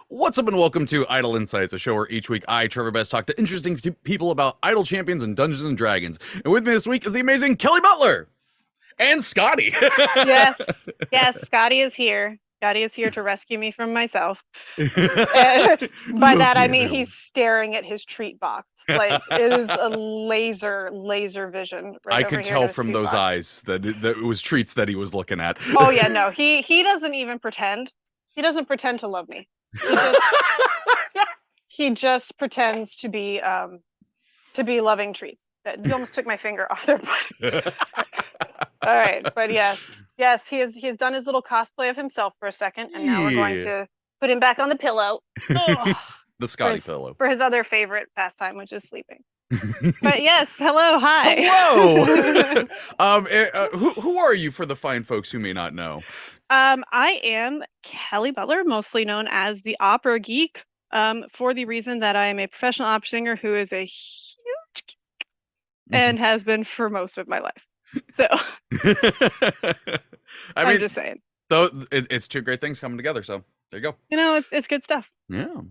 What's up and welcome to Idle Insights, a show where each week I, Treavor Bettis, talk to interesting people about idle champions and Dungeons and Dragons. And with me this week is the amazing Kelli Butler and Scotty. Yes, yes, Scotty is here. Scotty is here to rescue me from myself. By Look that I at mean him. he's staring at his treat box. Like it is a laser vision I right over could here in tell his from treat those box. eyes that it was treats that he was looking at. Oh yeah, no, he doesn't even pretend. He doesn't pretend to love me. He just pretends to be loving treats. You almost took my finger off their butt. All right, but yes, he has done his little cosplay of himself for a second, and now we're going Yeah. to put him back on the pillow. Ugh, The for Scotty his pillow. for his other favorite pastime, which is sleeping. But yes, hello, Hello. hi. Who are you for the fine folks who may not know? I am Kelli Butler, mostly known as the opera geek, for the reason that I am a professional opera singer who is a huge geek and has been for most of my life. So I I'm mean, just saying, though it's two great things coming together. So there you go. it's good stuff. Yeah,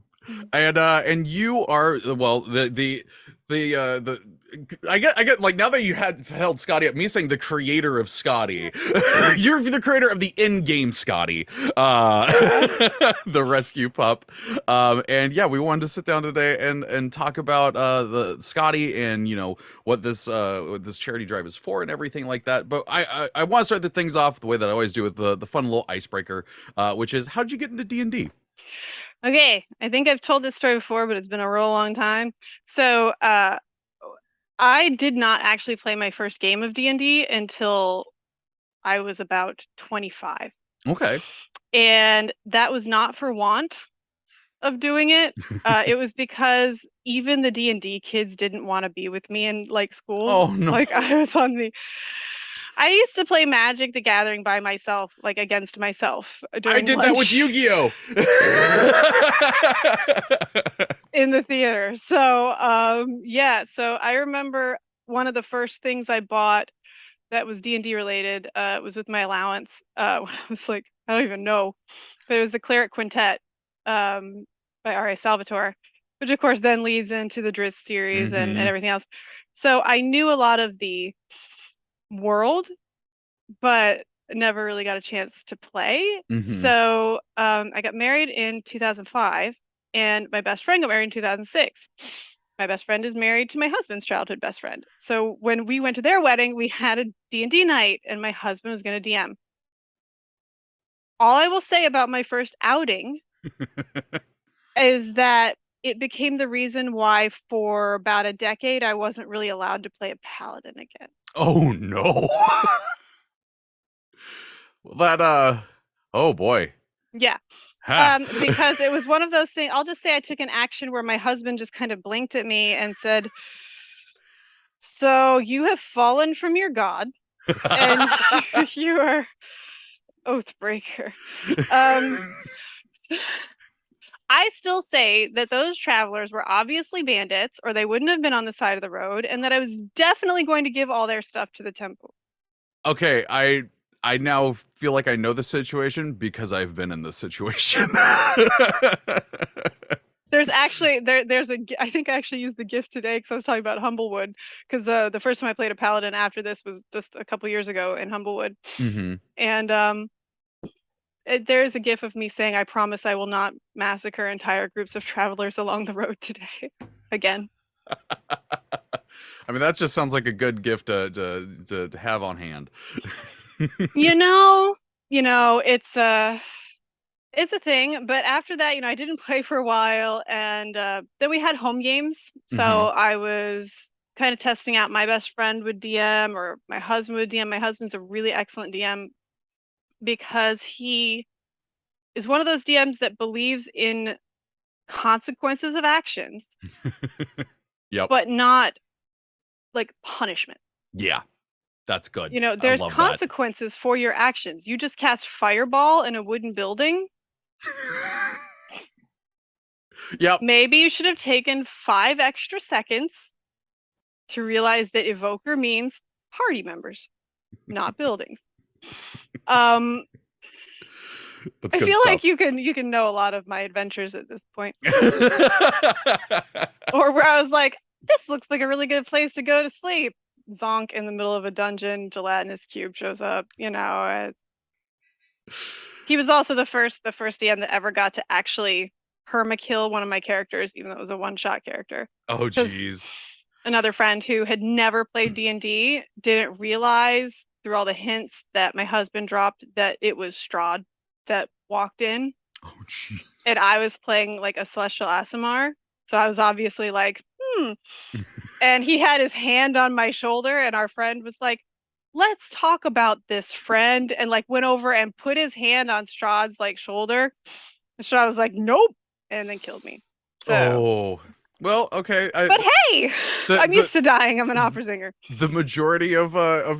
and you are well the I get like now that you had held Scotty up, me saying the creator of Scotty, you're the creator of the in-game Scotty, the rescue pup, and yeah, we wanted to sit down today and talk about the Scotty and what this charity drive is for and everything like that. But I want to start the things off the way that I always do with the fun little icebreaker, which is how'd you get into D&D? Okay, I think I've told this story before, but it's been a real long time. So, I did not actually play my first game of D&D until I was about 25. Okay. And that was not for want of doing it. It was because even the D&D kids didn't want to be with me in like school. Oh no. Like I used to play Magic the Gathering by myself, like against myself I during did that with lunch. Yu-Gi-Oh! In the theater. So yeah, so I remember one of the first things I bought that was D&D related was with my allowance. When I was like, I don't even know, but it was the Cleric Quintet by R.A. Salvatore, which of course then leads into the Drizzt series and Hmm. everything else. So I knew a lot of the world, but never really got a chance to play. Hmm. So I got married in 2005, and my best friend got married in 2006. My best friend is married to my husband's childhood best friend. So when we went to their wedding, we had a D&D night, and my husband was going to DM. All I will say about my first outing is that it became the reason why for about a decade I wasn't really allowed to play a paladin again. Oh no. That oh boy. Yeah. Ha. Because it was one of those things. I'll just say I took an action where my husband just kind of blinked at me and said, "So you have fallen from your god, and you are Oathbreaker." Um, I still say that those travelers were obviously bandits, or they wouldn't have been on the side of the road, and that I was definitely going to give all their stuff to the temple. Okay, I now feel like I know the situation because I've been in this situation. There's actually there's a I think I actually used the gift today because I was talking about Humblewood, because the first time I played a paladin after this was just a couple years ago in Humblewood, Hmm. and there's a gif of me saying I promise I will not massacre entire groups of travelers along the road today again. I mean, that just sounds like a good gift to have on hand. You know, it's a thing, but after that, I didn't play for a while, and then we had home games, so Hmm. I was kind of testing out. My best friend would DM or my husband would DM. My husband's a really excellent DM because he is one of those DMs that believes in consequences of actions, Yep. but not like punishment. Yeah, that's good. I There's love that. consequences for your actions. You just cast fireball in a wooden building. Yep. Maybe you should have taken 5 extra seconds to realize that evoker means party members, not buildings. Um, That's I good feel like stuff. you can know a lot of my adventures at this point. Or where I was like, this looks like a really good place to go to sleep. Zonk in the middle of a dungeon, gelatinous cube shows up, you know. He was also the first DM that ever got to actually perma-kill one of my characters, even though it was a one-shot character. Oh, Because geez. another friend who had never played D&D didn't realize through all the hints that my husband dropped that it was Strahd that walked in. Oh, jeez. And I was playing like a Celestial Aasimar. So I was obviously like, And he had his hand on my shoulder, and our friend was like, let's talk about this, friend. And like went over and put his hand on Strahd's like shoulder. And Strahd was like, nope, and then killed me. So, Oh, well, okay. but hey, I'm The used to dying. I'm an opera singer. the majority of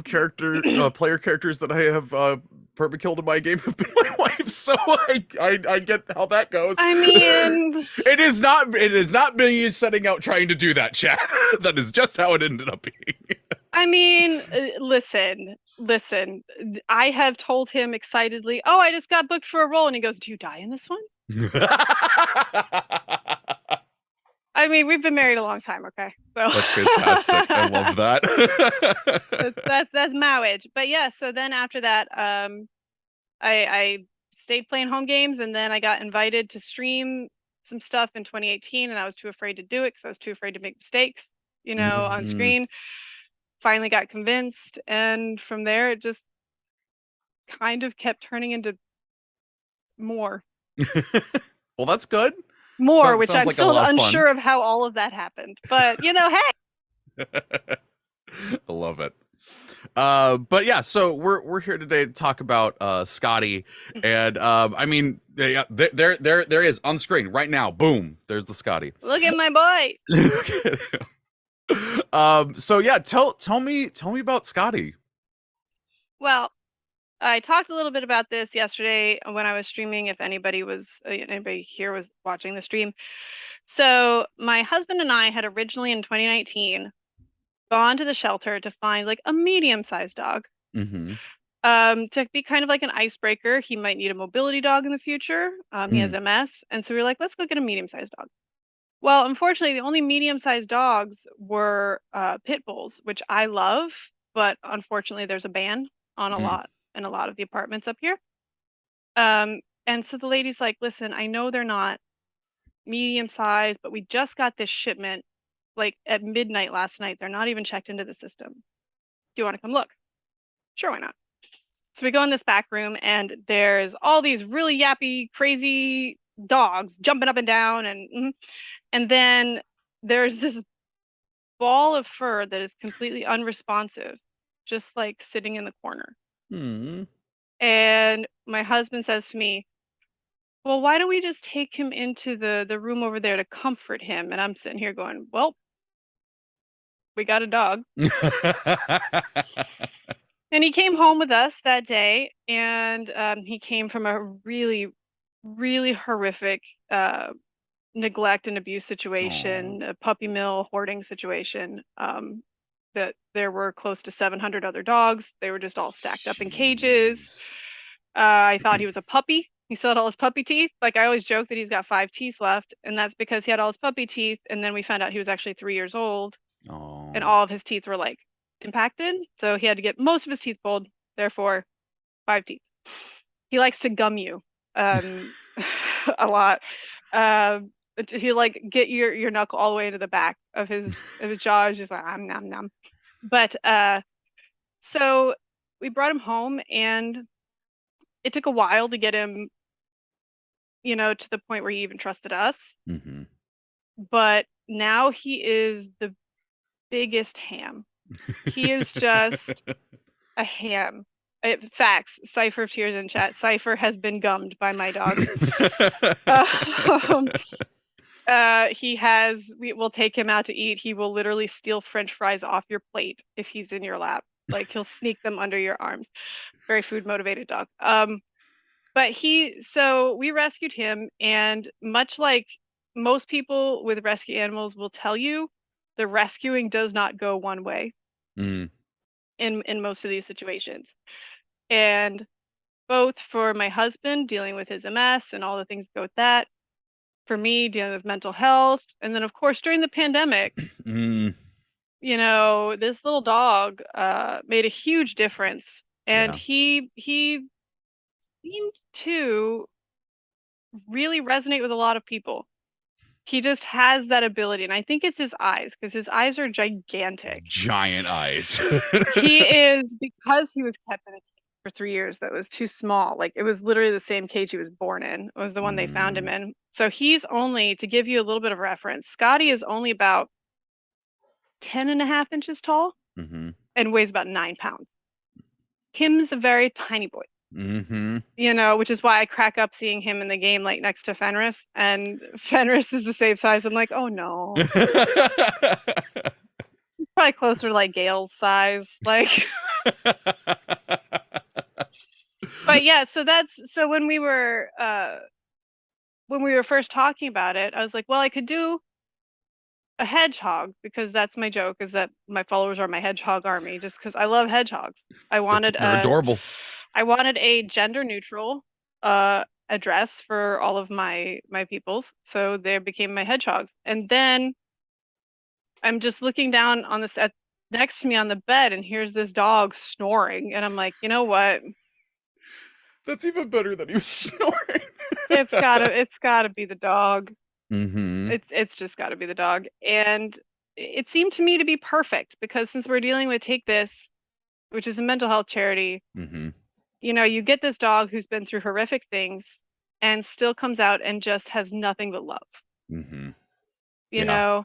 character player characters that I have perma killed in my game have been my wife, so I get how that goes. I mean, it is not me setting out trying to do that, chat. That is just how it ended up being. listen. I have told him excitedly, oh, I just got booked for a role. And he goes, do you die in this one? I mean, we've been married a long time, okay? So That's fantastic. I love that. that's marriage. But yeah, so then after that, I stayed playing home games, and then I got invited to stream some stuff in 2018, and I was too afraid to do it because I was too afraid to make mistakes, on Mhm. screen. Finally got convinced, and from there it just kind of kept turning into more. Well, that's good. More, which Sounds I'm like a still lot of fun. unsure of how all of that happened. But hey. I love it. But yeah, so we're here today to talk about Scotty, and I mean, yeah, there is on screen right now. Boom, there's the Scotty. Look at my boy. So yeah, tell me about Scotty. Well, I talked a little bit about this yesterday when I was streaming. If anybody here was watching the stream. So my husband and I had originally in 2019 gone to the shelter to find like a medium-sized dog. Mm-hmm. To be kind of like an icebreaker. He might need a mobility dog in the future. He has MS. And so we were like, let's go get a medium-sized dog. Well, unfortunately, the only medium-sized dogs were pit bulls, which I love, but unfortunately, there's a ban on a lot in a lot of the apartments up here. And so the lady's like, listen, I know they're not medium-sized, but we just got this shipment like at midnight last night. They're not even checked into the system. Do you want to come look? Sure, why not? So we go in this back room, and there's all these really yappy, crazy dogs jumping up and down, and then there's this ball of fur that is completely unresponsive, just like sitting in the corner. Mm-hmm. And my husband says to me, well, why don't we just take him into the room over there to comfort him? And I'm sitting here going, well, we got a dog. And he came home with us that day, and he came from a really, really horrific neglect and abuse situation, a puppy mill hoarding situation. That there were close to 700 other dogs. They were just all stacked up in cages. I thought he was a puppy. He still had all his puppy teeth. Like I always joke that he's got 5 teeth left, and that's because he had all his puppy teeth. And then we found out he was actually 3 years old, and all of his teeth were like impacted. So he had to get most of his teeth pulled. Therefore, 5 teeth. He likes to gum you a lot. He like get your knuckle all the way into the back of his jaw. Just like nom nom. But so we brought him home, and it took a while to get him, to the point where he even trusted us. Mm-hmm. But now he is the biggest ham. He is just a ham. Facts. Cypher of Tears in chat. Cypher has been gummed by my dog. We'll take him out to eat. He will literally steal French fries off your plate if he's in your lap. Like he'll sneak them under your arms. Very food motivated dog. So we rescued him, and much like most people with rescue animals will tell you, the rescuing does not go one way in most of these situations. And both for my husband dealing with his MS and all the things that go with that, for me dealing with mental health, and then of course during the pandemic, this little dog made a huge difference, and Yeah. he seemed to really resonate with a lot of people. He just has that ability, and I think it's his eyes, because his eyes are gigantic. Giant eyes. He is, because he was kept in a cage for 3 years that was too small. Like, it was literally the same cage he was born in. It was the one they found him in. So he's only, to give you a little bit of reference, Scotty is only about 10.5 inches tall and weighs about 9 pounds. Him's a very tiny boy. Which is why I crack up seeing him in the game, like next to Fenris, and Fenris is the same size. I'm like, oh no. He's probably closer to like Gale's size. Like, but yeah, so when we were first talking about it, I was like, well, I could do a hedgehog, because that's my joke, is that my followers are my hedgehog army, just because I love hedgehogs. They're adorable. I wanted a gender neutral address for all of my peoples, so they became my hedgehogs. And then I'm just looking down on the set next to me on the bed, and here's this dog snoring, and I'm like, you know what? That's even better than he was snoring. It's gotta be the dog. It's just gotta be the dog. And it seemed to me to be perfect, because since we're dealing with Take This, which is a mental health charity, you get this dog who's been through horrific things and still comes out and just has nothing but love. You know,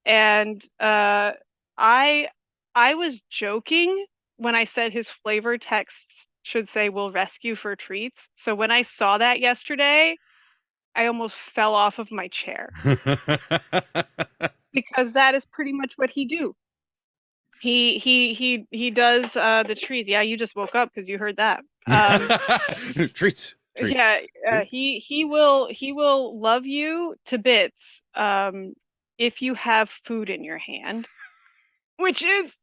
and I was joking when I said his flavor texts should say "we'll rescue for treats." So when I saw that yesterday, I almost fell off of my chair, because that is pretty much what he do. He does the treats. Yeah, you just woke up because you heard that. Treats. Yeah, he will love you to bits if you have food in your hand, which is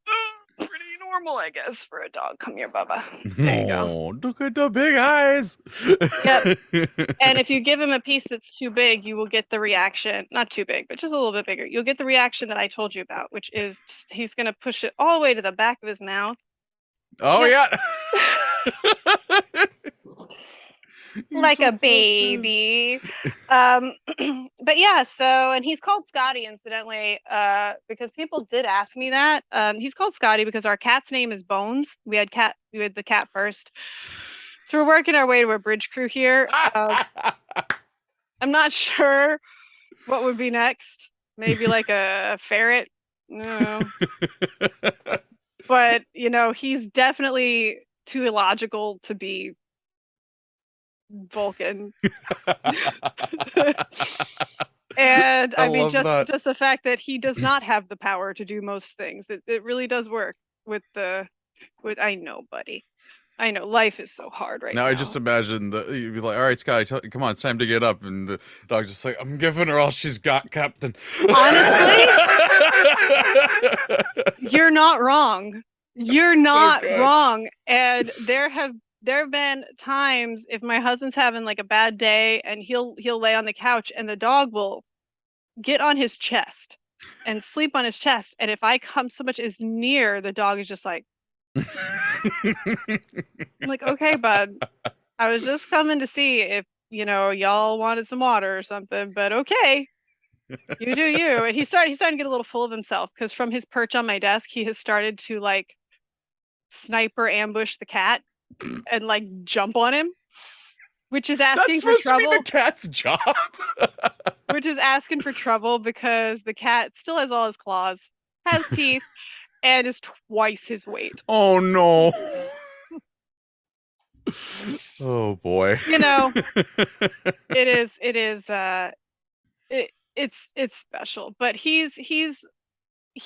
pretty normal, I guess, for a dog. Come here, Bubba. There you go. Oh, look at the big eyes. Yep. And if you give him a piece that's too big, you will get the reaction, not too big, but just a little bit bigger. You'll get the reaction that I told you about, which is he's going to push it all the way to the back of his mouth. Oh, yeah. Like so a baby. But yeah, and he's called Scotty, incidentally, because people did ask me that. He's called Scotty because our cat's name is Bones. We had the cat first. So we're working our way to a bridge crew here. I'm not sure what would be next. Maybe like a ferret. No. But, he's definitely too illogical to be Vulcan. And I mean, just the fact that he does not have the power to do most things. It really does work with I know, buddy. I know life is so hard right now. I just imagine you'd be like, all right, Scotty, come on, it's time to get up. And the dog's just like, I'm giving her all she's got, Captain. Honestly, you're not wrong. You're not wrong. And there have been times, if my husband's having like a bad day, and he'll lay on the couch and the dog will get on his chest and sleep on his chest. And if I come so much as near, the dog is just like, I'm like, okay, bud, I was just coming to see if, y'all wanted some water or something, but okay, you do you. And he's starting to get a little full of himself, because from his perch on my desk, he has started to like sniper ambush the cat and like jump on him, which is asking for trouble. That's supposed to be the cat's job. Which is asking for trouble, because the cat still has all his claws, has teeth, and is twice his weight. Oh no. Oh boy. It's special, but he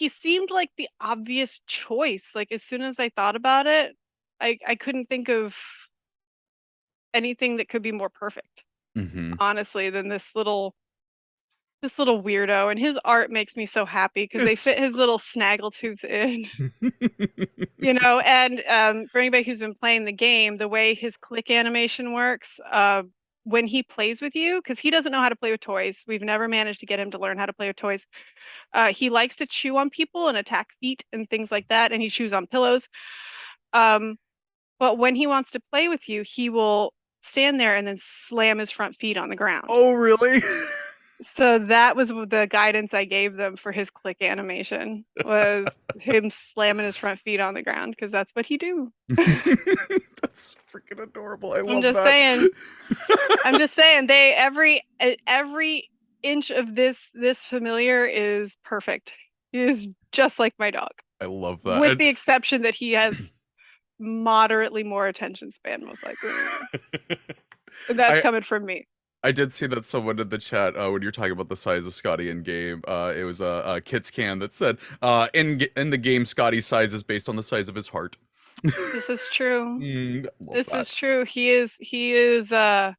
seemed like the obvious choice. Like, as soon as I thought about it, I couldn't think of anything that could be more perfect, honestly, than this little this little weirdo, and his art makes me so happy because they It's fit his little snaggletooth in. And for anybody who's been playing the game, the way his click animation works, when he plays with you, because he doesn't know how to play with toys. We've never managed to get him to learn how to play with toys. He likes to chew on people and attack feet and things like that, and he chews on pillows. But when he wants to play with you, he will stand there and then slam his front feet on the ground. Oh, really? So that was the guidance I gave them for his click animation, was him slamming his front feet on the ground, because that's what he do. That's freaking adorable. I I'm love just that. saying. I'm just saying, they every inch of this familiar is perfect. He is just like my dog, I love that. with the exception that he has moderately more attention span, most likely. And that's coming from me. I did see that someone in the chat, when you're talking about the size of Scotty in game, it was a Kits Can that said, in the game, Scotty's size is based on the size of his heart. This is true. This is true. He is the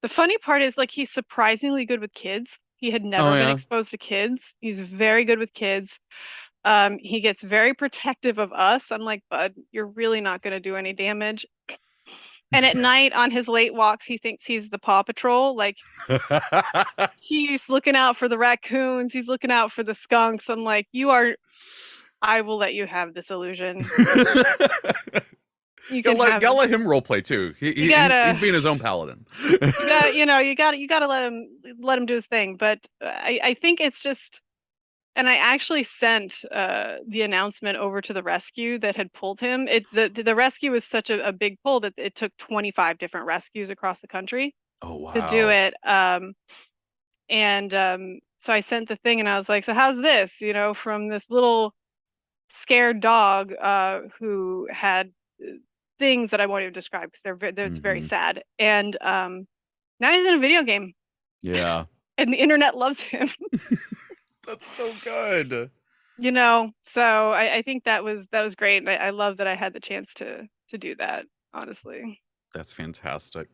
funny part is, like, he's surprisingly good with kids. He had never been exposed to kids. He's very good with kids. He gets very protective of us. I'm like, bud, you're really not going to do any damage. And at night on his late walks, he thinks he's the Paw Patrol. Like, he's looking out for the raccoons. He's looking out for the skunks. I'm like, I will let you have this illusion. You gotta let him roleplay too. He's being his own paladin. You gotta let him do his thing. But I think it's just, and I actually sent the announcement over to the rescue that had pulled him. The rescue was such a big pull that it took 25 different rescues across the country to do it. So I sent the thing and I was like, so how's this? From this little scared dog who had things that I won't even describe because it's very sad. And now he's in a video game. Yeah. And the internet loves him. That's so good. So I think that was great. And I love that I had the chance to do that, honestly. That's fantastic.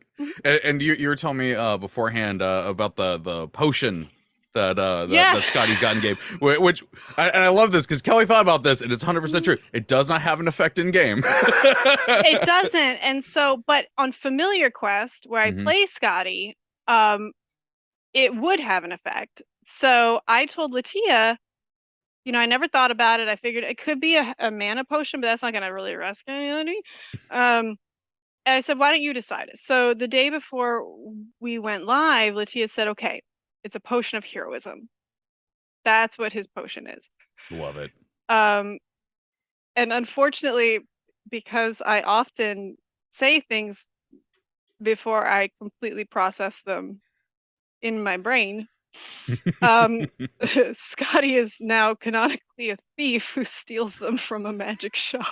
And you were telling me beforehand about the potion that Scotty's got in game, which I love this because Kelly thought about this and it's 100% true. It does not have an effect in game. It doesn't. And so, but on Familiar Quest, where I play Scotty, it would have an effect. So I told Latia, I never thought about it. I figured it could be a mana potion, but that's not going to really rescue anybody. And I said, why don't you decide it? So the day before we went live, Latia said, okay, it's a potion of heroism. That's what his potion is. Love it. And unfortunately, because I often say things before I completely process them in my brain, Scotty is now canonically a thief who steals them from a magic shop.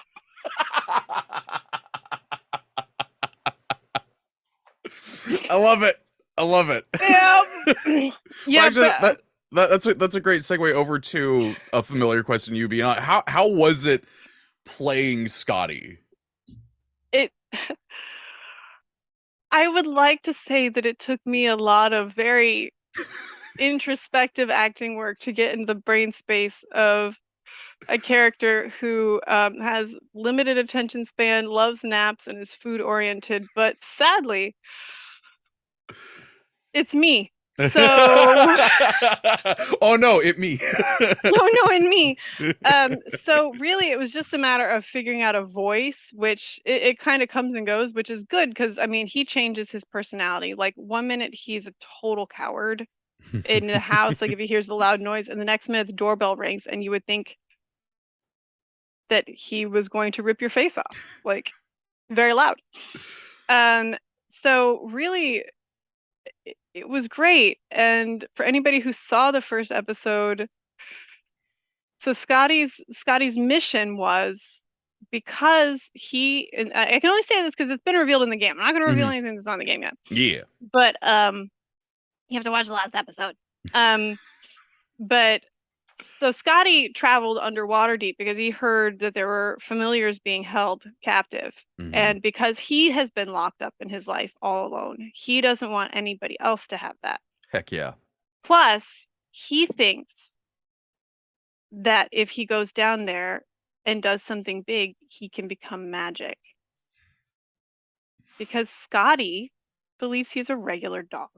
I love it. Yeah. Well, actually, that's a great segue over to a Familiar question. You being how was it playing Scotty? I would like to say that it took me a lot of very introspective acting work to get into the brain space of a character who has limited attention span, loves naps, and is food oriented. But sadly, it's me. So oh no, it me. no, and me. So really it was just a matter of figuring out a voice, which it kind of comes and goes, which is good because he changes his personality. Like 1 minute he's a total coward in the house, like if he hears the loud noise, and the next minute the doorbell rings and you would think that he was going to rip your face off, like very loud. So really it was great. And for anybody who saw the first episode, so Scotty's mission was, because and I can only say this because it's been revealed in the game. I'm not going to reveal anything that's not in the game yet. Yeah. But you have to watch the last episode. But so Scotty traveled underwater deep because he heard that there were familiars being held captive. And because he has been locked up in his life all alone, he doesn't want anybody else to have that. Heck yeah. Plus, he thinks that if he goes down there and does something big, he can become magic. Because Scotty believes he's a regular dog.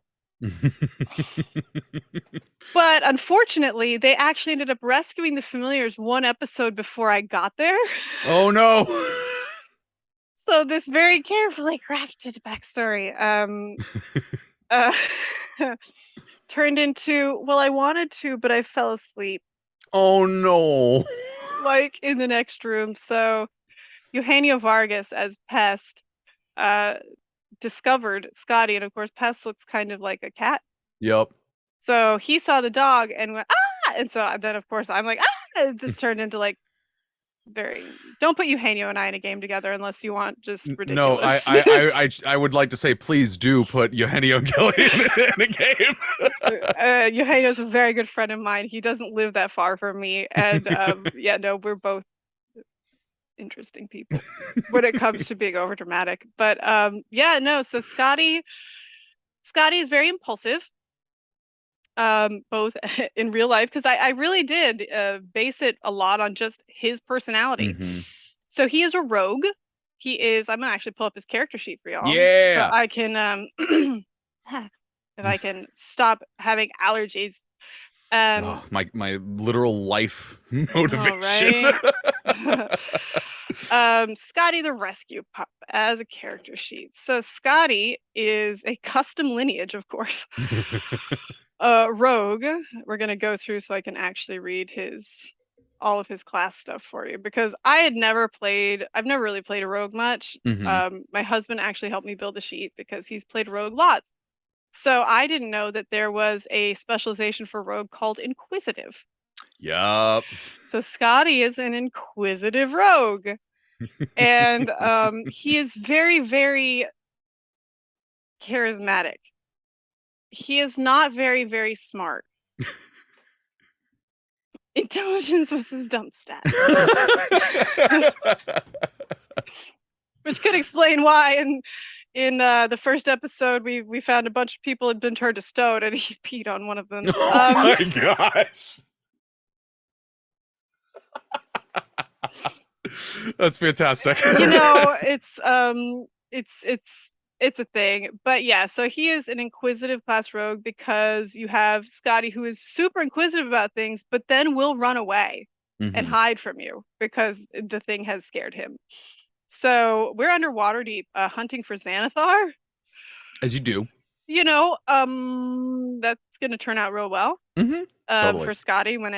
But unfortunately, they actually ended up rescuing the familiars one episode before I got there. Oh no. So this very carefully crafted backstory uh, turned into, well, I wanted to, but I fell asleep. Oh no. Like in the next room. So Eugenio Vargas as Pest discovered Scotty, and of course Pest looks kind of like a cat. Yep. So he saw the dog and went, ah! And so then of course I'm like, ah! This turned into like don't put Eugenio and I in a game together unless you want just No, ridiculous. I would like to say, please do put Eugenio and Kelli in a game. Eugenio's a very good friend of mine. He doesn't live that far from me. And yeah, no, we're both interesting people when it comes to being over dramatic. But yeah, no, so Scotty is very impulsive. Both in real life, because I really did base it a lot on just his personality. So he is a rogue. I'm gonna actually pull up his character sheet for y'all. Yeah. So I can if I can stop having allergies. Oh, my literal life motivation. Scotty the Rescue Pup as a character sheet. So Scotty is a custom lineage, of course. Rogue. We're gonna go through so I can actually read all of his class stuff for you, because I've never really played a rogue much. My husband actually helped me build the sheet because he's played rogue lots. So I didn't know that there was a specialization for rogue called inquisitive. Yup. So Scotty is an inquisitive rogue. And he is very, very charismatic. He is not very, very smart. Intelligence was his dump stat. Which could explain why in the first episode we found a bunch of people had been turned to stone and he peed on one of them. Oh my gosh. That's fantastic. You know, it's a thing. But yeah, so he is an inquisitive class rogue because you have Scotty, who is super inquisitive about things, but then will run away and hide from you because the thing has scared him. So we're underwater deep, hunting for Xanathar. As you do. You know, that's gonna turn out real well. Totally. For Scotty when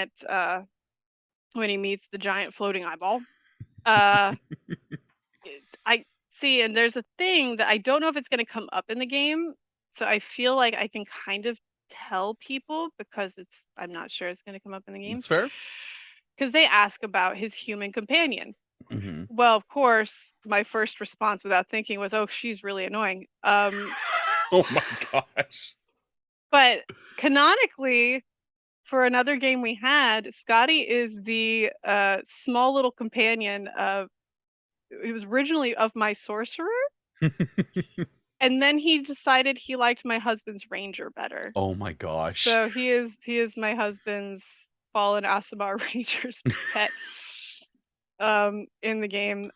he meets the giant floating eyeball. I see, and there's a thing that I don't know if it's gonna come up in the game, so I feel like I can kind of tell people because I'm not sure it's gonna come up in the game. It's fair. Because they ask about his human companion. Well, of course, my first response without thinking was, "Oh, she's really annoying." Oh my gosh. But canonically, for another game we had, Scotty is the small little companion of. He was originally of my sorcerer, and then he decided he liked my husband's ranger better. Oh my gosh. So he is my husband's fallen Asamar ranger's pet. In the game,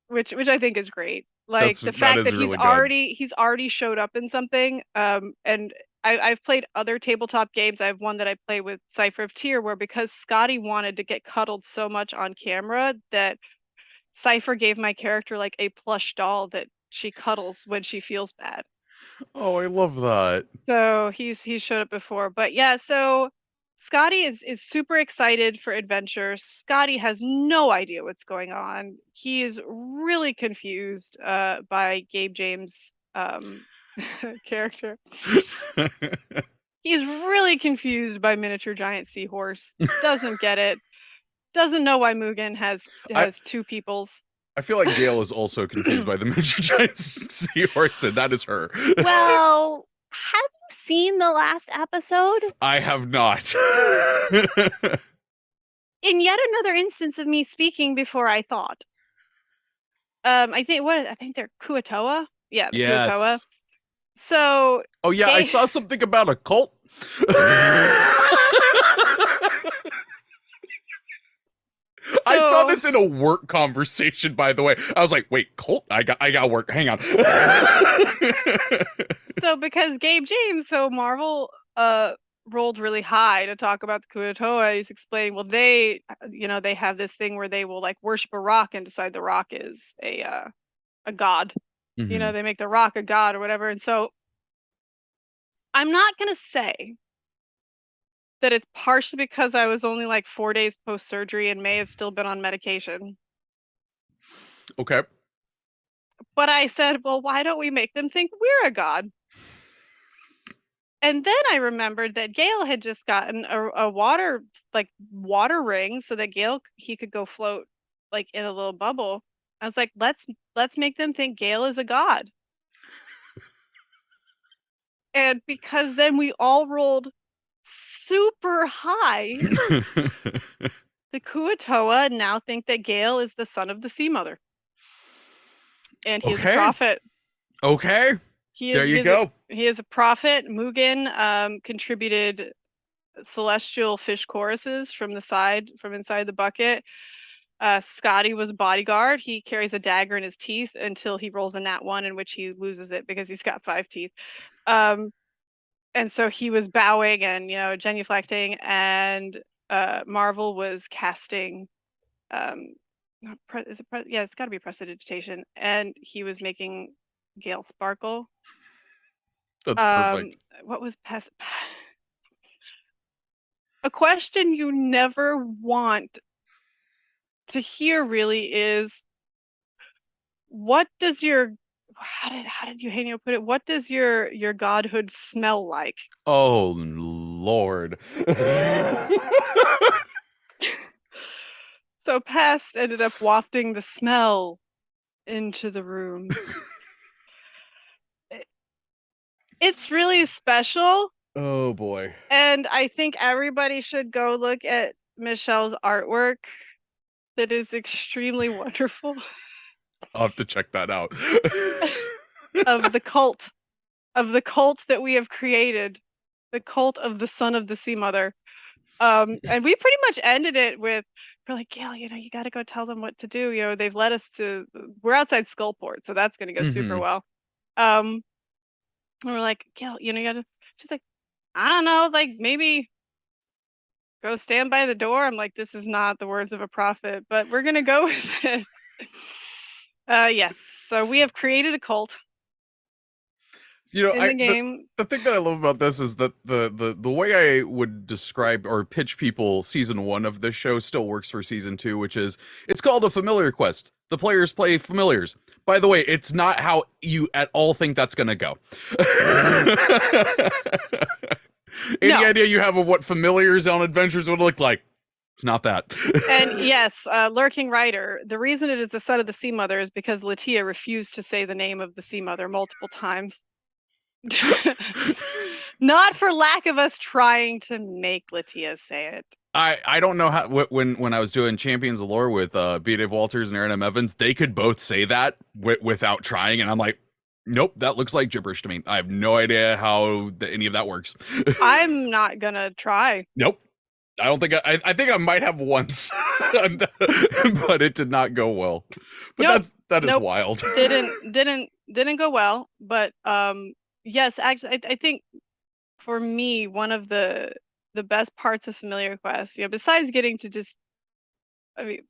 which I think is great. Like the fact that he's already showed up in something. And I've played other tabletop games. I have one that I play with Cypher of Tyr, where because Scotty wanted to get cuddled so much on camera that Cypher gave my character like a plush doll that she cuddles when she feels bad. Oh, I love that. So he's showed up before, but yeah, so Scotty is super excited for adventure. Scotty has no idea what's going on. He is really confused by Gabe James' character. He's really confused by miniature giant seahorse. Doesn't get it. Doesn't know why Mugen has two peoples. I feel like Gail is also confused by the miniature giant seahorse, and that is her. Well, have you seen the last episode? I have not. In yet another instance of me speaking before I thought. I think they're Kuatoa. Yeah, yes. Kuatoa. So I saw something about a cult. I saw this in a work conversation, by the way. I was like, wait, Colt? I got work. Hang on. So because Gabe James, so Marvel rolled really high to talk about the Kuo-toa. He's explaining, well, they have this thing where they will like worship a rock and decide the rock is a god. Mhm. They make the rock a god or whatever. And so I'm not gonna say that it's partially because I was only like 4 days post-surgery and may have still been on medication. Okay. But I said, well, why don't we make them think we're a god? And then I remembered that Gale had just gotten a water ring so that he could go float like in a little bubble. I was like, let's make them think Gale is a god. And because then we all rolled super high, the Kuo-toa now think that Gale is the son of the Sea Mother. And he is a prophet. Okay. There you go. He is a prophet. Mugen contributed celestial fish choruses from inside the bucket. Scotty was a bodyguard. He carries a dagger in his teeth until he rolls a nat 1, in which he loses it because he's got 5 teeth. And so he was bowing and genuflecting, and Marvel was casting it's got to be prestidigitation, and he was making Gale sparkle. That's perfect. What was a question you never want to hear really is, what does how did Eugenio put it? What does your godhood smell like? Oh Lord. So Pest ended up wafting the smell into the room. It's really special. Oh boy. And I think everybody should go look at Michelle's artwork. That is extremely wonderful. I'll have to check that out. Of the cult that we have created, the cult of the son of the Sea Mother. And we pretty much ended it with, we're like, Gale, you got to go tell them what to do. They've led us we're outside Skullport, so that's going to go super well. And we're like, Gale, you gotta, she's like, I don't know, like maybe go stand by the door. I'm like, this is not the words of a prophet, but we're going to go with it. Yes. So we have created a cult. In the game. The thing that I love about this is that the way I would describe or pitch people season 1 of this show still works for season 2, which is, it's called a familiar quest. The players play familiars. By the way, it's not how you at all think that's gonna go. Any idea you have of what familiars on adventures would look like? It's not that. And yes, Lurking Rider, the reason it is the son of the Sea Mother is because Latia refused to say the name of the Sea Mother multiple times. Not for lack of us trying to make Latia say it. I don't know how, when I was doing Champions of Lore with B. Dave Walters and Aaron M. Evans, they could both say that without trying, and I'm like, nope, that looks like gibberish to me. I have no idea how any of that works. I'm not gonna try. Nope. I don't think I think I might have once, but it did not go well. But that is wild. Didn't go well. But yes, actually, I think for me, one of the best parts of Familiar Quest, besides getting to just, I mean,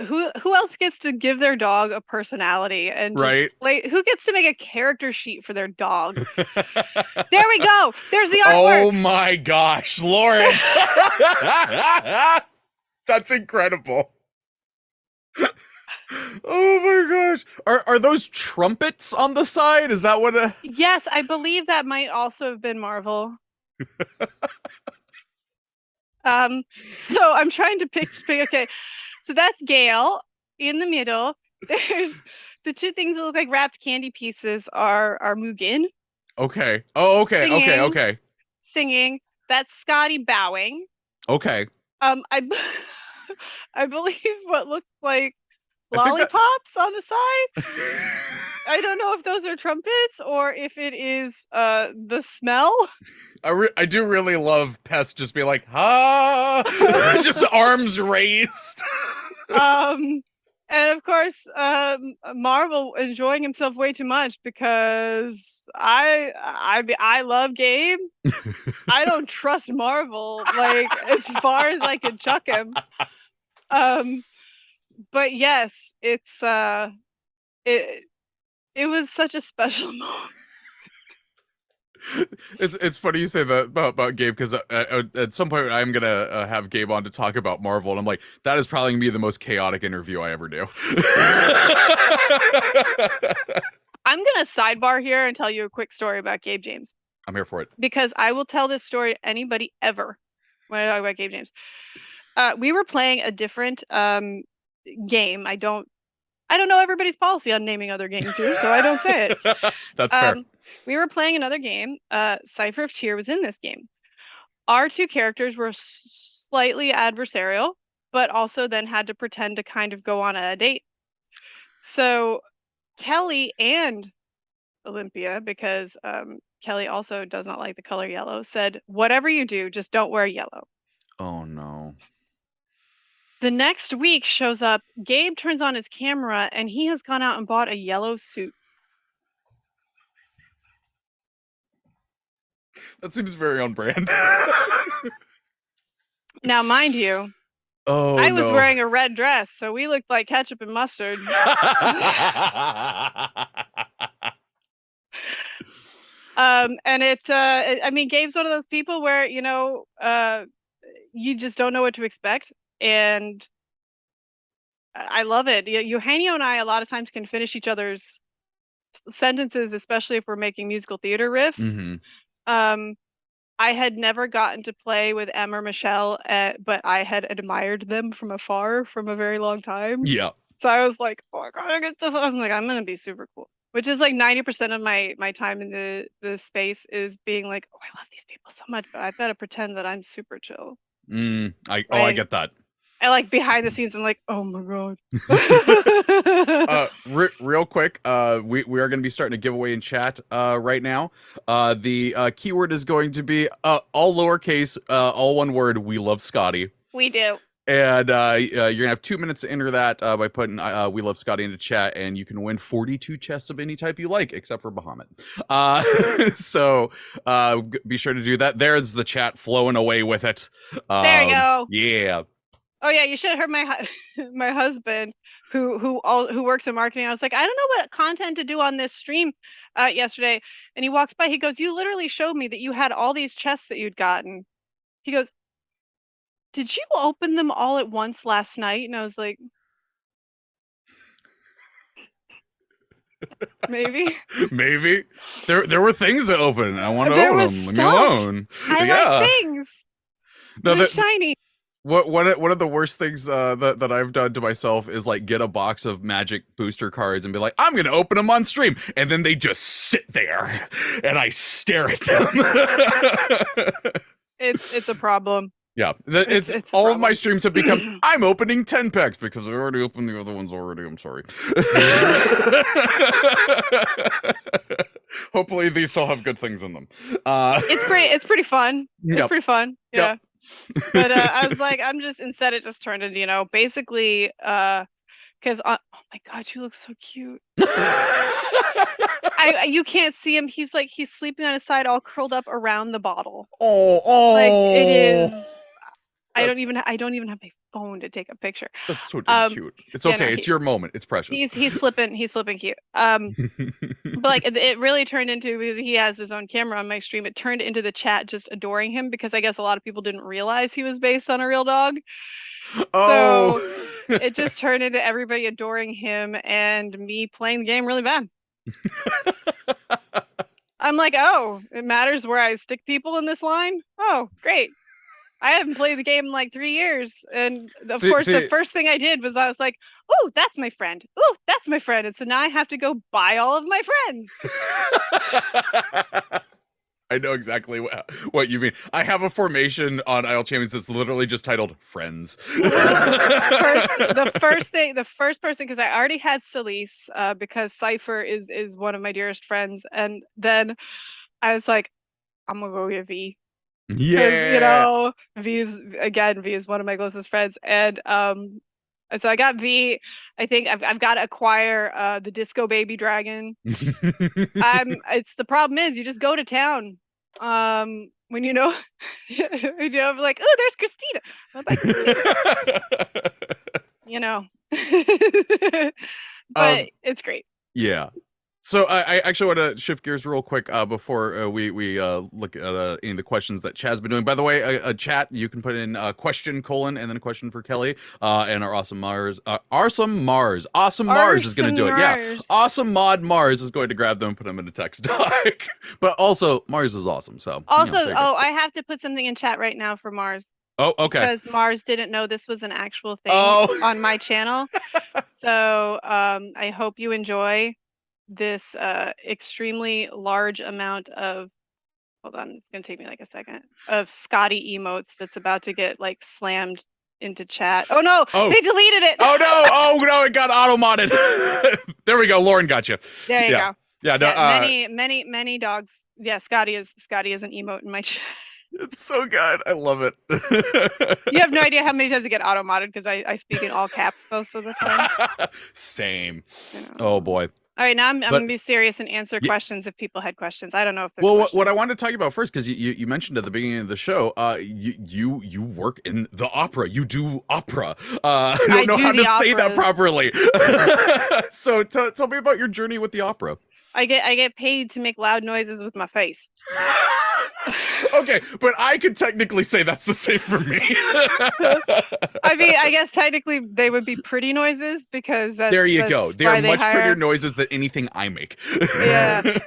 who else gets to give their dog a personality and just who gets to make a character sheet for their dog? There we go. There's the artwork. Oh my gosh, Lauren. That's incredible. Oh my gosh. Are those trumpets on the side? Is that what Yes, I believe that might also have been Marvel. So I'm trying to picture, okay. So that's Gale in the middle. There's the two things that look like wrapped candy pieces are Mugen. Okay. Oh, okay. Singing, okay. Singing. That's Scotty bowing. Okay. I believe what looked like lollipops on the side. I don't know if those are trumpets or if it is the smell. I do really love Pest just be like, ah, just arms raised. And of course, Marvel enjoying himself way too much because I love Gabe. I don't trust Marvel like as far as I could chuck him. But yes, it was such a special moment. It's funny you say that about Gabe because at some point I'm gonna have Gabe on to talk about Marvel, and I'm like, that is probably gonna be the most chaotic interview I ever do. I'm gonna sidebar here and tell you a quick story about Gabe James. I'm here for it because I will tell this story to anybody ever when I talk about Gabe James. We were playing a different game. I don't know everybody's policy on naming other games here, so I don't say it. That's fair. We were playing another game. Cypher of Tyr was in this game. Our two characters were slightly adversarial, but also then had to pretend to kind of go on a date. So Kelli and Olympia, because Kelli also does not like the color yellow, said, whatever you do, just don't wear yellow. Oh no. The next week shows up, Gabe turns on his camera and he has gone out and bought a yellow suit. That seems very on brand. Now, mind you, I was wearing a red dress, so we looked like ketchup and mustard. And I mean, Gabe's one of those people where, you know, you just don't know what to expect. And I love it. Eugenio and I, a lot of times, can finish each other's sentences, especially if we're making musical theater riffs. Mm-hmm. I had never gotten to play with Em or Michelle, but I had admired them from afar from a very long time. Yeah. So I was like, oh, I gotta get this. I'm like, I'm gonna be super cool. Which is like 90% of my time in the space is being like, oh, I love these people so much, but I've got to pretend that I'm super chill. I get that. I like behind the scenes. I'm like, oh my god. Real quick, we are going to be starting a giveaway in chat right now. The keyword is going to be all lowercase, all one word. We love Scotty. We do. And you're gonna have 2 minutes to enter that by putting "We Love Scotty" into chat, and you can win 42 chests of any type you like, except for Bahamut. So be sure to do that. There's the chat flowing away with it. There you go. Yeah. Oh yeah, you should have heard my husband who works in marketing. I was like, I don't know what content to do on this stream yesterday, and he walks by. He goes, "You literally showed me that you had all these chests that you'd gotten." He goes, did you open them all at once last night? And I was like, maybe. Maybe. There were things to open. I want to open them. Leave me alone. I like things. No, they're shiny. One of the worst things that I've done to myself is like get a box of magic booster cards and be like, I'm gonna open them on stream, and then they just sit there and I stare at them. It's a problem. Yeah, it's all of my streams have become, I'm opening 10 packs because I already opened the other ones already. I'm sorry. Hopefully these still have good things in them. It's pretty fun. It's pretty fun. Yeah. Yep. But I was like, instead it just turned into, you know, basically because oh my god, you look so cute. You can't see him. He's sleeping on his side, all curled up around the bottle. Oh, like it is. I don't even have my phone to take a picture. That's so damn cute. It's okay. No, it's your moment. It's precious. He's flipping cute. But like it really turned into, because he has his own camera on my stream, it turned into the chat just adoring him, because I guess a lot of people didn't realize he was based on a real dog. Oh. So it just turned into everybody adoring him and me playing the game really bad. I'm like, oh, it matters where I stick people in this line? Oh, great. I haven't played the game in like 3 years. And of course, the first thing I did was I was like, oh, that's my friend. Oh, that's my friend. And so now I have to go buy all of my friends. I know exactly what you mean. I have a formation on Isle Champions that's literally just titled Friends. The first person, because I already had Celise, because Cypher is one of my dearest friends, and then I was like, I'm gonna go get V. Because Yeah. V is one of my closest friends, and so I got V. I think I've got to acquire the Disco Baby Dragon. It's the problem is you just go to town when I'm like, oh, there's Christina. I'm like, but it's great. Yeah. So I actually want to shift gears real quick before we look at any of the questions that Chad's been doing. By the way, a chat, you can put in question : and then a question for Kelly, and our awesome Mars is going to do it. Yeah, awesome mod Mars is going to grab them and put them in a text doc. But also Mars is awesome. So also, I have to put something in chat right now for Mars. Oh, okay. Because Mars didn't know this was an actual thing on my channel. So I hope you enjoy this extremely large amount of, hold on, it's gonna take me like a second, of Scotty emotes that's about to get like slammed into chat. Oh no, they deleted it. Oh no, it got auto modded. There we go. Lauren got you. There you go. Yeah, no, many dogs. Yeah, Scotty is an emote in my chat. It's so good. I love it. You have no idea how many times I get auto modded because I speak in all caps most of the time. Same. Oh boy. All right, now I'm gonna be serious and answer questions if people had questions. I don't know if there's well, what I wanted to talk about first, because you mentioned at the beginning of the show, you work in the opera. You do opera. I don't know how to say that properly. So tell me about your journey with the opera. I get paid to make loud noises with my face. Okay, but I could technically say that's the same for me. I mean, I guess technically they would be pretty noises because there you go. They are much prettier noises than anything I make. Yeah.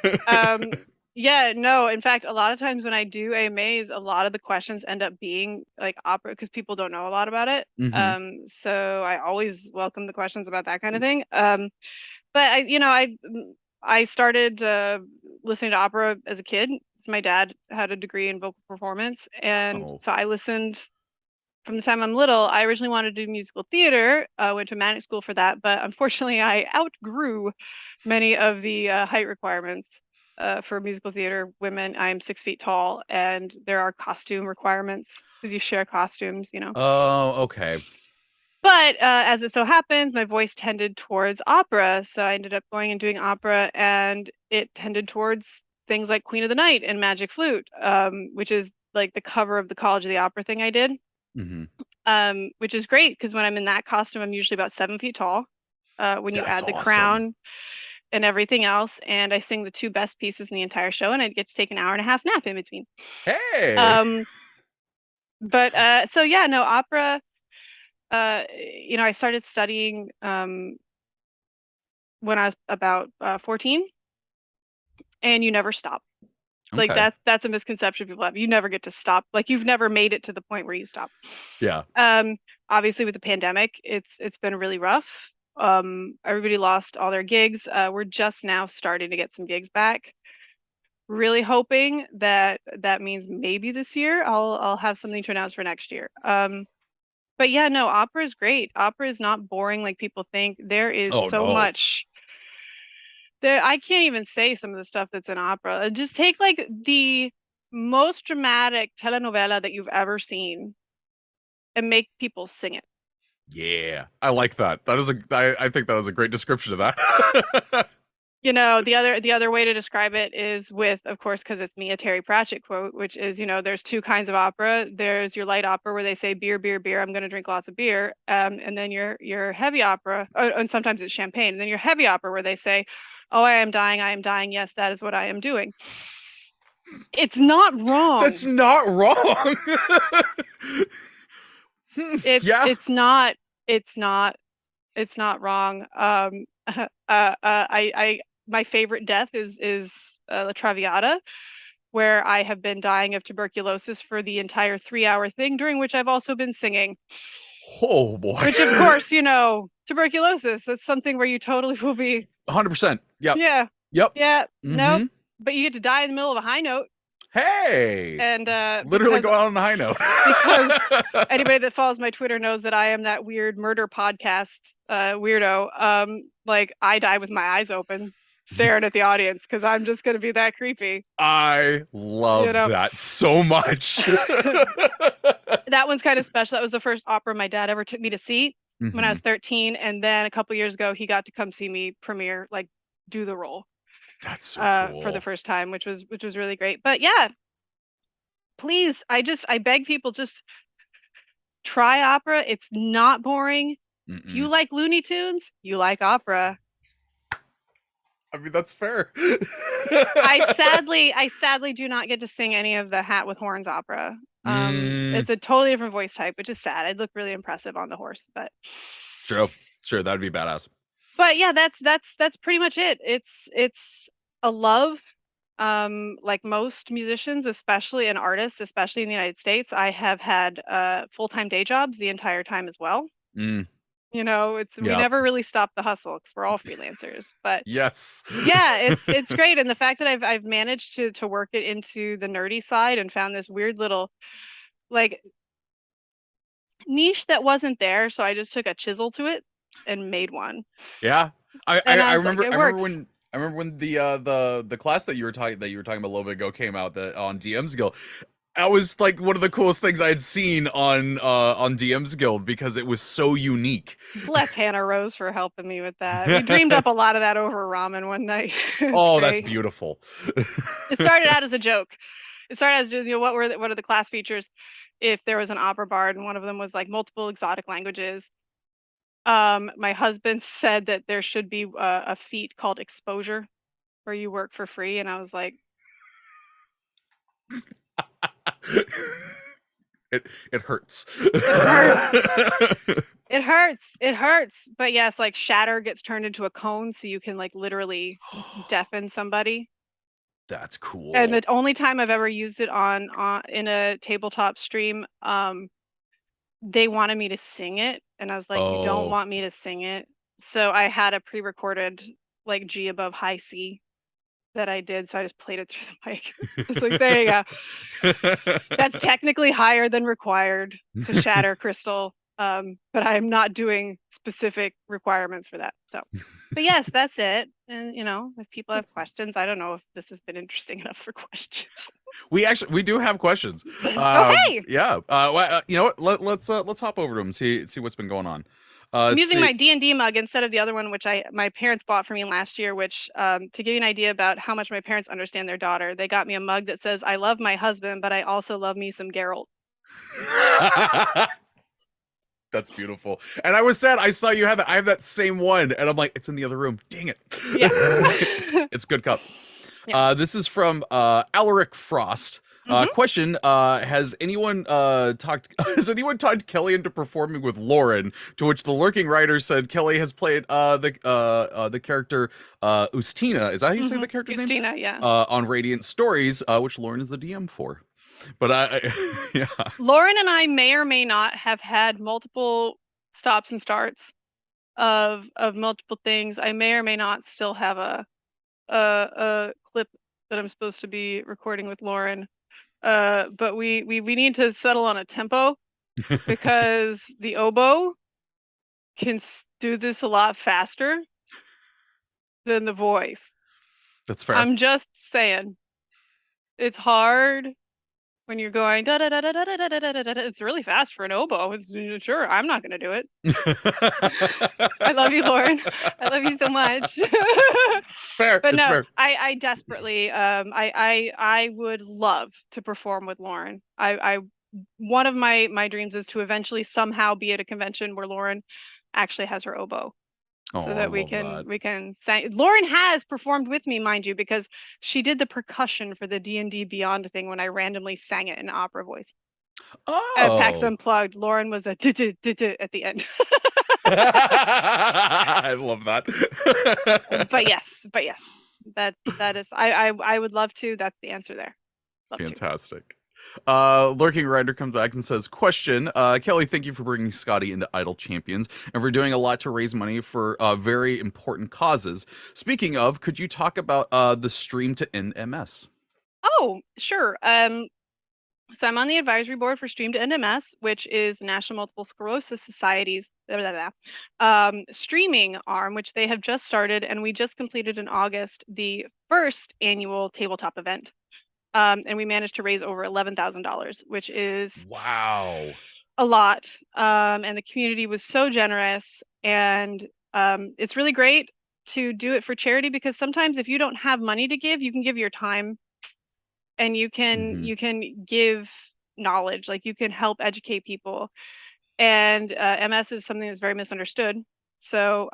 Yeah, no, in fact, a lot of times when I do AMAs, a lot of the questions end up being like opera because people don't know a lot about it. Mm-hmm. So I always welcome the questions about that kind of thing. But I started listening to opera as a kid. My dad had a degree in vocal performance, and so I listened from the time I'm little. I originally wanted to do musical theater, went to magnet school for that, but unfortunately I outgrew many of the height requirements for musical theater women. I'm 6 feet tall, and there are costume requirements because you share costumes, Oh, okay. But as it so happens, my voice tended towards opera, so I ended up going and doing opera, and it tended towards things like Queen of the Night and Magic Flute, which is like the cover of the College of the Opera thing I did. Mm-hmm. Which is great because when I'm in that costume, I'm usually about 7 feet tall. When you add the crown and everything else, and I sing the 2 best pieces in the entire show, and I get to take an hour-and-a-half nap in between. Hey. But so yeah, no, opera. I started studying when I was about 14. And you never stop. Okay. Like that's a misconception people have. You never get to stop. Like you've never made it to the point where you stop. Yeah. Obviously with the pandemic, it's been really rough. Everybody lost all their gigs. We're just now starting to get some gigs back. Really hoping that means maybe this year I'll have something to announce for next year. But yeah, no, opera is great. Opera is not boring like people think. There is much. I can't even say some of the stuff that's in opera. Just take like the most dramatic telenovela that you've ever seen and make people sing it. Yeah, I like that. I think that was a great description of that. The other way to describe it is with, of course, because it's me, a Terry Pratchett quote, which is, there's 2 kinds of opera. There's your light opera where they say beer, beer, beer, I'm going to drink lots of beer. And then your heavy opera, and sometimes it's champagne. And then your heavy opera where they say, oh, I am dying. Yes, that is what I am doing. It's not wrong. That's not wrong. It's not wrong. My favorite death is La Traviata, where I have been dying of tuberculosis for the entire 3-hour thing, during which I've also been singing. Oh boy. Which of course, tuberculosis, that's something where you totally will be 100%. Yep. Yeah. Yep. Yeah. Mm-hmm. Nope. But you get to die in the middle of a high note. Hey, And literally because go out on a high note. because anybody that follows my Twitter knows that I am that weird murder podcast weirdo. Like I die with my eyes open, staring at the audience because I'm just gonna be that creepy. I love You know? that so much. That one's kind of special. That was the first opera my dad ever took me to see when I was 13, and then a couple years ago he got to come see me premiere, like do the role That's so for the cool. first time, which was really great. But yeah, please, I beg people, just try opera. It's not boring. If you like Looney Tunes, you like opera. I mean, that's fair. I sadly do not get to sing any of the Hat with Horns opera. It's a totally different voice type, which is sad. I'd look really impressive on the horse, but Sure, that'd be badass. but yeah, that's pretty much it. It's a love. Like most musicians, especially and artists, especially in the United States, I have had full-time day jobs the entire time as well. You know, we Yeah. never really stop the hustle because we're all freelancers. But Yes. yeah, it's great. And the fact that I've managed to work it into the nerdy side and found this weird little like niche that wasn't there. So I just took a chisel to it and made one. Yeah. And I was like, remember it I works. remember when the class that you were talking about a little bit ago came out that on DM's Guild. That was like one of the coolest things I had seen on DM's Guild because it was so unique. Bless Hannah Rose for helping me with that. We dreamed up a lot of that over ramen one night. Oh, that's great. beautiful. It started out as a joke. It started as just, you know, what are the class features if there was an opera bard, and one of them was like multiple exotic languages. My husband said that there should be a feat called exposure where you work for free, and I was like, it hurts. It hurts. But yes, like shatter gets turned into a cone so you can like literally deafen somebody. That's cool. And the only time I've ever used it on in a tabletop stream, they wanted me to sing it, and I was like, you don't want me to sing it. So I had a pre-recorded like G above high C that I did, so I just played it through the mic. It's like, there you go. That's technically higher than required to shatter crystal, but I'm not doing specific requirements for that. So, but yes, that's it. And you know, if people have questions, I don't know if this has been interesting enough for questions. We do have questions. Okay. Yeah. You know what? Let's hop over to them and see what's been going on. I'm using my D&D mug instead of the other one, which my parents bought for me last year, which, to give you an idea about how much my parents understand their daughter, they got me a mug that says, I love my husband, but I also love me some Geralt. That's beautiful. And I was sad. I saw you have that. I have that same one, and I'm like, it's in the other room. Dang it. Yeah. it's good cup. Yeah. This is from Alaric Frost. Question: Has anyone talked Kelly into performing with Lauren? To which the lurking writer said Kelly has played the character Ustina. Is that how you say the character's name? Ustina, yeah. On Radiant Stories, which Lauren is the DM for. But yeah. Lauren and I may or may not have had multiple stops and starts of multiple things. I may or may not still have a clip that I'm supposed to be recording with Lauren. But we need to settle on a tempo because the oboe can do this a lot faster than the voice. That's fair. I'm just saying, it's hard when you're going da da da da da da da da da. It's really fast for an oboe. It's, sure, I'm not gonna do it. I love you, Lauren. I love you so much. Fair, but no, fair. I desperately I would love to perform with Lauren. I one of my dreams is to eventually somehow be at a convention where Lauren actually has her oboe. So that we can sing. Lauren has performed with me, mind you, because she did the percussion for the D&D Beyond thing when I randomly sang it in opera voice. At PAX Unplugged, Lauren was a at the end. I love that. but yes, that is I would love to. That's the answer there. Love Fantastic. To. Lurking Rider comes back and says, question, Kelly, thank you for bringing Scotty into Idol Champions and for doing a lot to raise money for very important causes. Speaking of, could you talk about the stream to end MS? Oh, sure. So I'm on the advisory board for Stream to End MS, which is the National Multiple Sclerosis Society's streaming arm, which they have just started, and we just completed in August the first annual tabletop event. And we managed to raise over $11,000, which is Wow. a lot. And the community was so generous, and it's really great to do it for charity, because sometimes if you don't have money to give, you can give your time, and you can give knowledge, like you can help educate people. And MS is something that's very misunderstood. So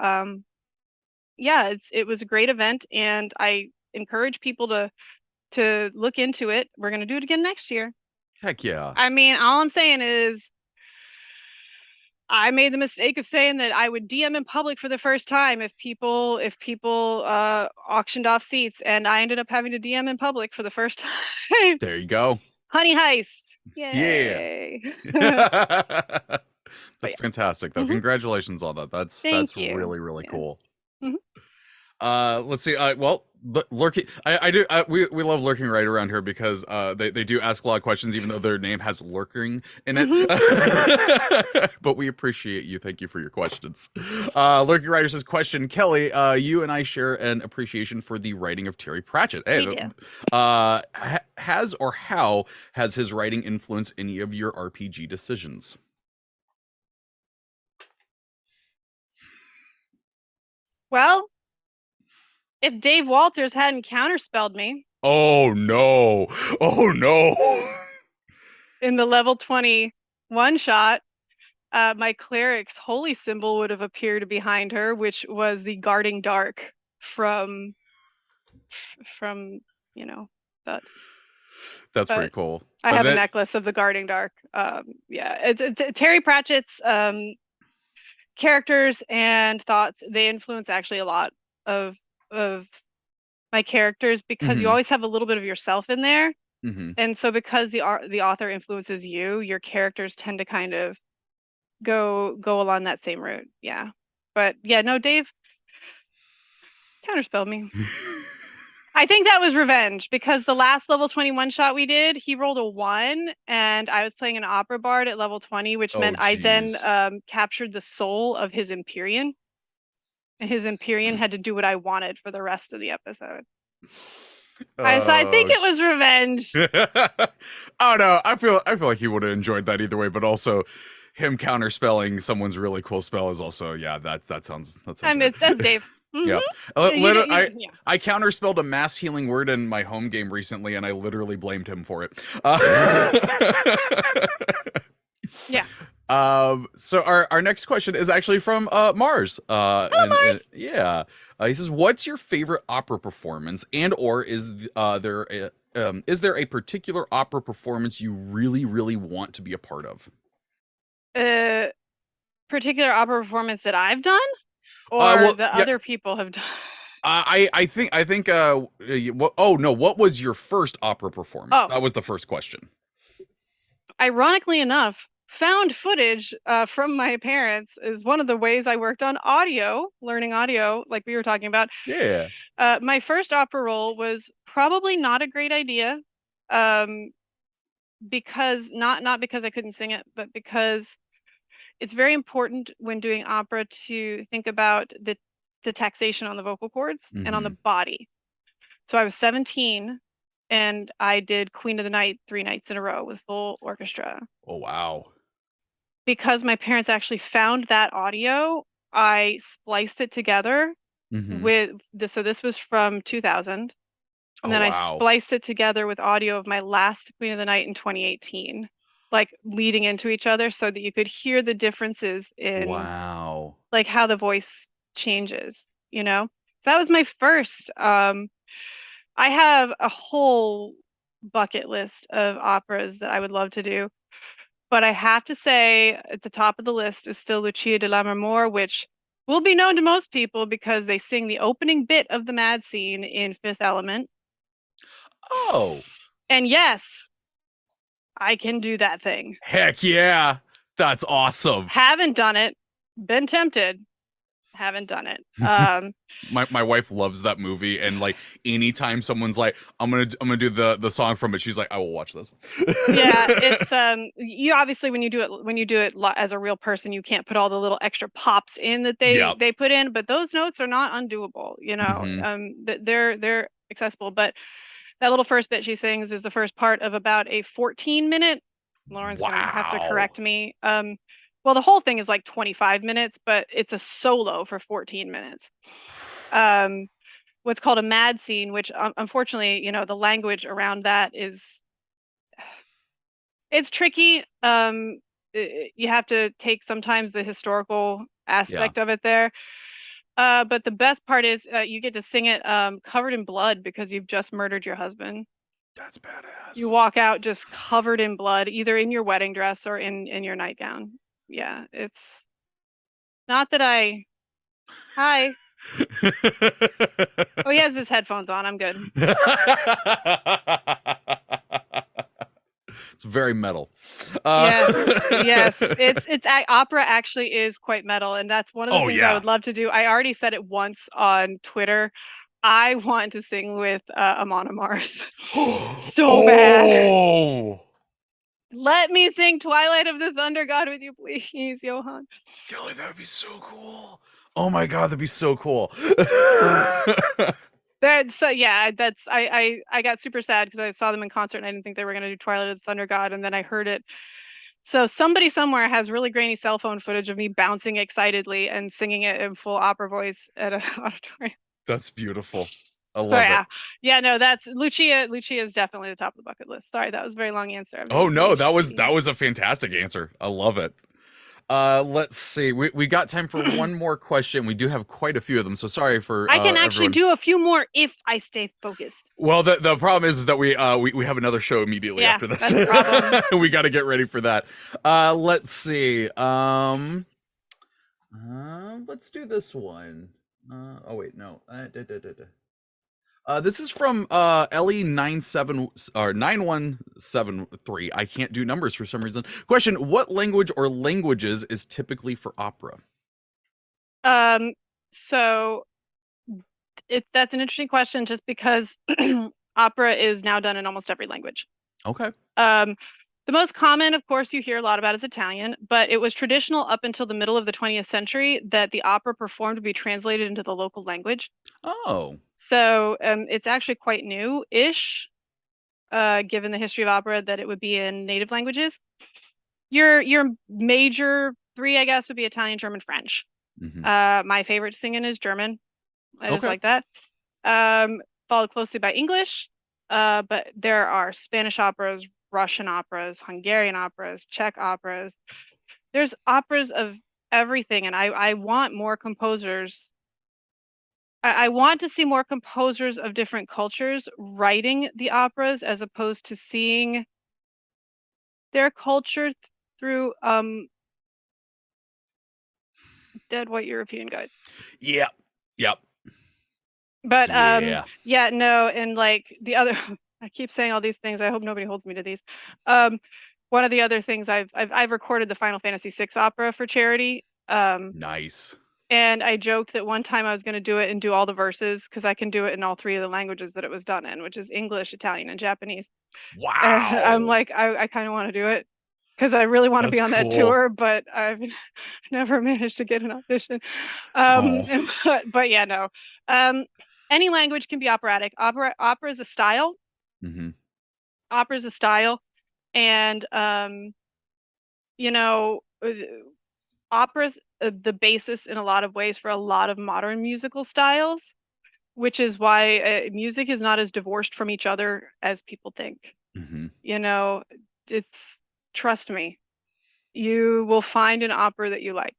yeah, it was a great event, and I encourage people to look into it. We're going to do it again next year. Heck yeah. I mean, all I'm saying is I made the mistake of saying that I would DM in public for the first time if people auctioned off seats, and I ended up having to DM in public for the first time. There you go. Honey heist. Yeah. Yay. That's yeah. fantastic though. Mhm. Congratulations on that. That's Thank you. really, really Yeah. cool. Mhm. Let's see. Well, lurking. I do. We love lurking right around here because they do ask a lot of questions, even though their name has lurking in it. But we appreciate you. Thank you for your questions. Lurking Writer says, question, Kelly, you and I share an appreciation for the writing of Terry Pratchett. Hey, We do. has or how has his writing influenced any of your RPG decisions? Well, if Dave Walters hadn't counterspelled me Oh no. Oh no. in the level 20 one shot, my cleric's holy symbol would have appeared behind her, which was the guarding dark from you know, that. That's But pretty cool. I But have a that- necklace of the guarding dark. Yeah, Terry Pratchett's characters and thoughts, they influence actually a lot of my characters, because you Mhm. always have a little bit of yourself in there. Mhm. And so because the author influences you, your characters tend to kind of go along that same route. Yeah. But yeah, no, Dave counterspelled me. I think that was revenge, because the last level 21 shot we did, he rolled a 1, and I was playing an opera bard at level 20, which Oh, meant I then geez. captured the soul of his Empyrean. And his Empyrean had to do what I wanted for the rest of the episode. So I think it was revenge. Oh no, I feel like he would have enjoyed that either way, but also him counterspelling someone's really cool spell is also, yeah, that sounds I mean, right. that's Dave. Yeah. Yeah. I counterspelled a mass healing word in my home game recently, and I literally blamed him for it. Yeah. So our next question is actually from Mars. Mars. Yeah. He says, "What's your favorite opera performance, and or is there a particular opera performance you really, really want to be a part of?" Particular opera performance that I've done, or other people have done. I think what was your first opera performance? Oh. That was the first question. Ironically enough, found footage from my parents is one of the ways I worked on audio, learning audio, like we were talking about. Yeah. My first opera role was probably not a great idea, because not because I couldn't sing it, but because it's very important when doing opera to think about the taxation on the vocal cords and on the body. So I was 17, and I did Queen of the Night 3 nights in a row with full orchestra. Oh wow. Because my parents actually found that audio, I spliced it together with this. So this was from 2000. And then I spliced it together with audio of my last Queen of the Night in 2018, like leading into each other, so that you could hear the differences in like how the voice changes, So that was my first. I have a whole bucket list of operas that I would love to do. But I have to say, at the top of the list is still Lucia de Lammermoor, which will be known to most people because they sing the opening bit of the Mad Scene in Fifth Element. Oh. And yes, I can do that thing. Heck yeah. That's awesome. Haven't done it, been tempted. Haven't done it. My wife loves that movie, and like anytime someone's like, I'm gonna do the song from it, she's like, I will watch this. Yeah, it's you obviously when you do it as a real person, you can't put all the little extra pops in that Yeah. they put in, but those notes are not undoable, you know. They're accessible, but that little first bit she sings is the first part of about a 14-minute. Lauren's gonna have to Wow. correct me. Well, the whole thing is like 25 minutes, but it's a solo for 14 minutes. What's called a mad scene, which unfortunately, you know, the language around that is it's tricky. You have to take sometimes the historical Yeah. aspect of it there. But the best part is you get to sing it covered in blood because you've just murdered your husband. That's badass. You walk out just covered in blood, either in your wedding dress or in your nightgown. Yeah, it's not that I. Hi. Oh, he has his headphones on. I'm good. It's very metal. Yes. It's opera actually is quite metal, and that's one of the things I would love to do. I already said it once on Twitter. I want to sing with Amon Amarth so bad. Let me sing Twilight of the Thunder God with you, please, Johan. Kelly, that would be so cool. Oh my god, that'd be so cool. I got super sad because I saw them in concert and I didn't think they were gonna do Twilight of the Thunder God, and then I heard it. So somebody somewhere has really grainy cell phone footage of me bouncing excitedly and singing it in full opera voice at an auditorium. That's beautiful. I love it. Yeah, no, that's Lucia. Lucia is definitely the top of the bucket list. Sorry, that was a very long answer. Oh no, that was a fantastic answer. I love it. Let's see. We got time for one more question. We do have quite a few of them, so sorry for I can actually do a few more if I stay focused. Well, the problem is that we have another show immediately after this. That's the problem. We got to get ready for that. Let's see. Let's do this one. Oh wait, no. This is from Ellie 9173. I can't do numbers for some reason. Question: what language or languages is typically for opera? So that's an interesting question, just because opera is now done in almost every language. Okay. The most common, of course, you hear a lot about is Italian, but it was traditional up until the middle of the 20th century that the opera performed would be translated into the local language. Oh. So it's actually quite new-ish, given the history of opera, that it would be in native languages. Your major three, I guess, would be Italian, German, French. My favorite to sing in is German. I just like that. Followed closely by English, but there are Spanish operas, Russian operas, Hungarian operas, Czech operas. There's operas of everything, and I want more composers. I want to see more composers of different cultures writing the operas as opposed to seeing their culture through dead white European guys. Yep. But no, and like the other I keep saying all these things. I hope nobody holds me to these. One of the other things I've recorded the Final Fantasy VI opera for charity. Nice. And I joked that one time I was going to do it and do all the verses because I can do it in all three of the languages that it was done in, which is English, Italian, and Japanese. Wow. I'm like, I kind of want to do it because I really want to be on that tour, but I've never managed to get an audition. But yeah, no. Any language can be operatic. Opera is a style. Opera is a style, and you know, opera's the basis in a lot of ways for a lot of modern musical styles, which is why music is not as divorced from each other as people think. You know, trust me, you will find an opera that you like.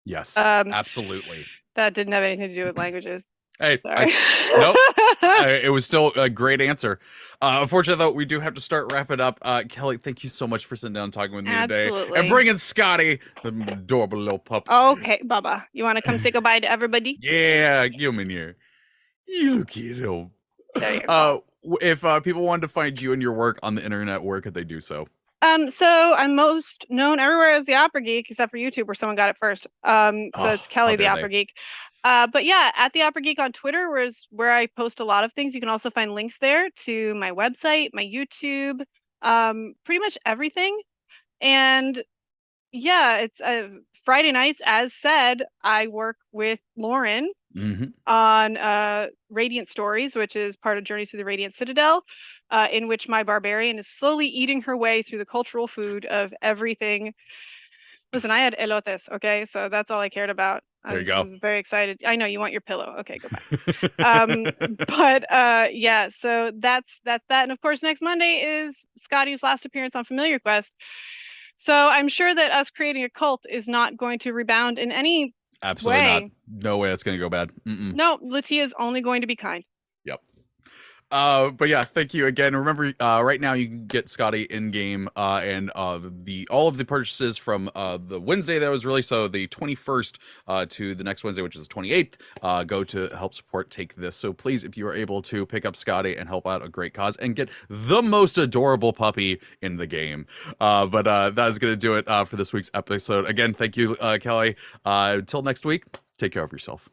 Yes, absolutely. That didn't have anything to do with languages. Hey, nope. It was still a great answer. Unfortunately, though, we do have to start wrapping up. Kelly, thank you so much for sitting down and talking with me today. And bringing Scotty, the adorable little pup. Okay, Bubba. You want to come say goodbye to everybody? Yeah, give him in here. You kiddo. There you go. If people wanted to find you and your work on the internet, where could they do so? So I'm most known everywhere as the Opera Geek, except for YouTube, where someone got it first. So it's how Kelli the dare Opera Geek. But yeah, at the Opera Geek on Twitter, where I post a lot of things. You can also find links there to my website, my YouTube, pretty much everything. And yeah, it's Friday nights, as said, I work with Lauren on Radiant Stories, which is part of Journeys to the Radiant Citadel, in which my barbarian is slowly eating her way through the cultural food of everything. Listen, I had elotes, okay? So that's all I cared about. There you go. I was very excited. I know you want your pillow. Okay, go back. But yeah, so that's that. And of course, next Monday is Scotty's last appearance on Familiar Quest. So I'm sure that us creating a cult is not going to rebound in any Absolutely way. not. No way that's going to go bad. No, Latia is only going to be kind. Yep. But yeah, thank you again. Remember, right now you can get Scotty in game, and all of the purchases from the Wednesday that was released, so the 21st to the next Wednesday, which is the 28th, go to help support Take This. So please, if you are able to, pick up Scotty and help out a great cause and get the most adorable puppy in the game. But that is going to do it for this week's episode. Again, thank you, Kelli. Until next week, take care of yourself.